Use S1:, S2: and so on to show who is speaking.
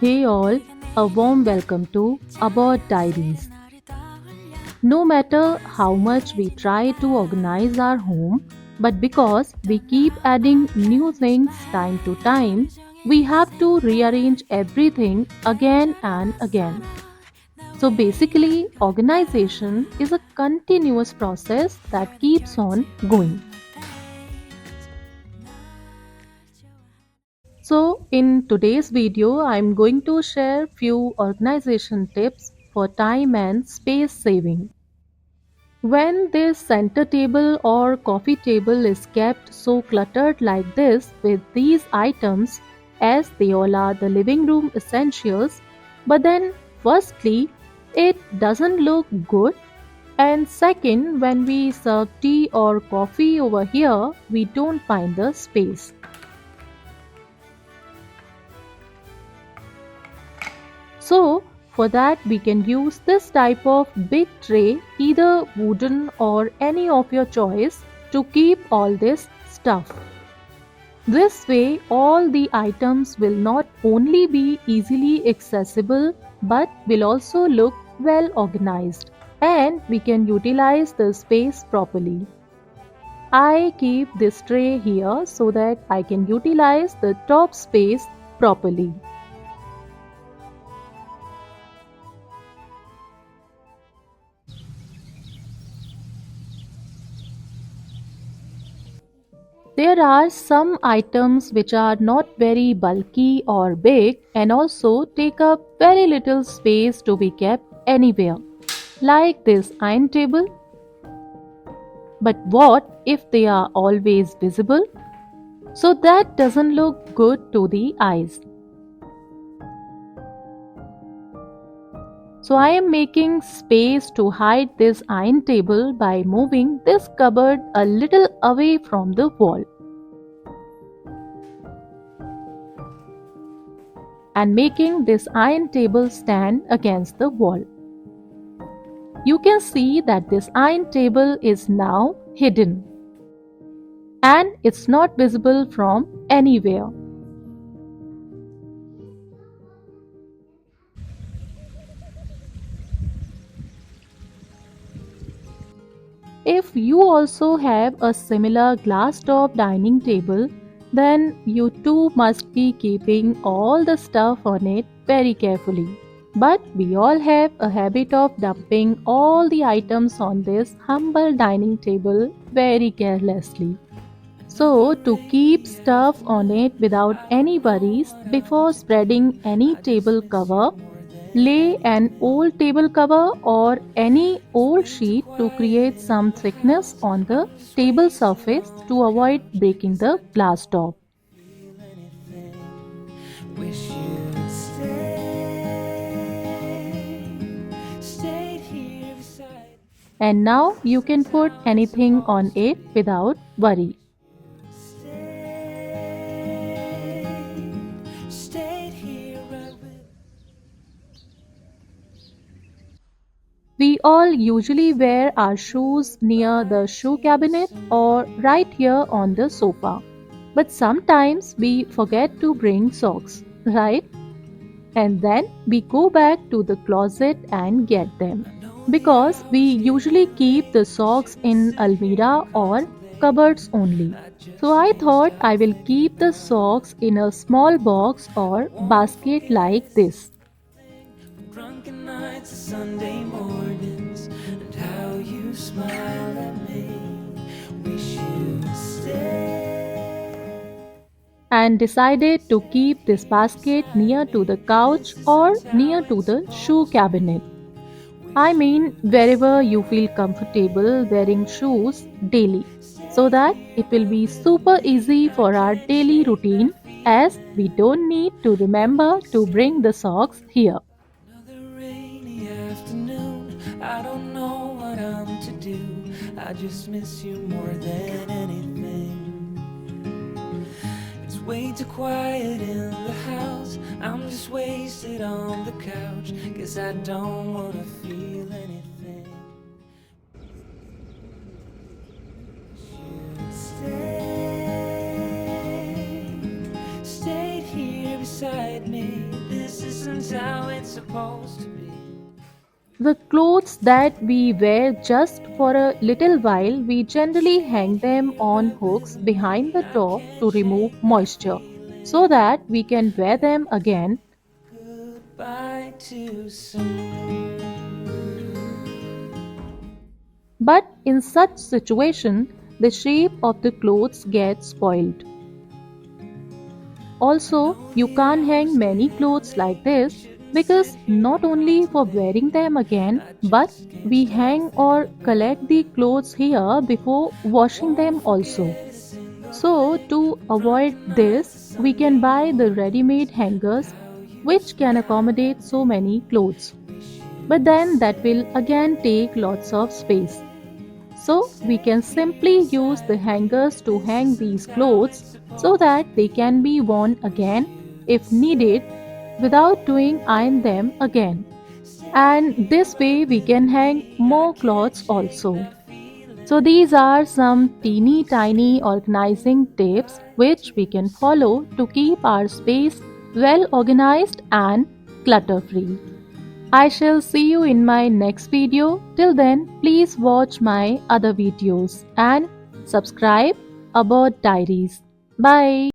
S1: Hey all, a warm welcome to ABODE Diaries. No matter how much we try to organize our home, but because we keep adding new things time to time, we have to rearrange everything again and again. So basically, organization is a continuous process that keeps on going. So in today's video, I'm going to share few organization tips for time and space saving. When this center table or coffee table is kept so cluttered like this with these items, as they all are the living room essentials, but then firstly, it doesn't look good, and second, when we serve tea or coffee over here, we don't find the space. So, for that, we can use this type of big tray, either wooden or any of your choice, to keep all this stuff. This way, all the items will not only be easily accessible but will also look well organized, and we can utilize the space properly. I keep this tray here so that I can utilize the top space properly. There are some items which are not very bulky or big and also take up very little space to be kept anywhere, like this iron table. But what if they are always visible? So that doesn't look good to the eyes. So I am making space to hide this iron table by moving this cupboard a little away from the wall, and making this iron table stand against the wall. You can see that this iron table is now hidden and it's not visible from anywhere. If you also have a similar glass top dining table, then you too must be keeping all the stuff on it very carefully. But we all have a habit of dumping all the items on this humble dining table very carelessly. So, to keep stuff on it without any worries, before spreading any table cover, lay an old table cover or any old sheet to create some thickness on the table surface to avoid breaking the glass top.
S2: Wish you'd stayed here beside
S1: And now you can put anything on it without worry.
S2: stayed here right with
S1: We all usually wear our shoes near the shoe cabinet or right here on the sofa. But sometimes we forget to bring socks, right? And then we go back to the closet and get them. Because we usually keep the socks in almirah or cupboards only. So I thought I will keep the socks in a small box or basket like this.
S2: from drunken nights to Sunday mornings, and how you smile at me. Wish you'd stay.
S1: And decided to keep this basket near to the couch or near to the shoe cabinet. I mean, wherever you feel comfortable wearing shoes daily, so that it will be super easy for our daily routine as we don't need to remember to bring the socks here.
S2: Another rainy afternoon. I don't know what I'm to do. I just miss you more than anything. It's way too quiet in the house. I'm just wasted on the couch. Guess I don't wanna feel anything. You'd stayed here beside me. This is isn't how it's supposed to be.
S1: The clothes that we wear just for a little while, we generally hang them on hooks behind the top to remove moisture so that we can wear them again.
S2: Goodbye too soon.
S1: But in such situation, the shape of the clothes gets spoiled. Also, you can't hang many clothes like this because not only for wearing them again, but we hang or collect the clothes here before washing them also. So, to avoid this, we can buy the ready made hangers which can accommodate so many clothes. But then that will again take lots of space. So we can simply use the hangers to hang these clothes so that they can be worn again if needed without doing iron them again. And this way we can hang more clothes also. So these are some teeny tiny organizing tips which we can follow to keep our space well organized and clutter free. I shall see you in my next video. Till then, please watch my other videos and subscribe about diaries. Bye.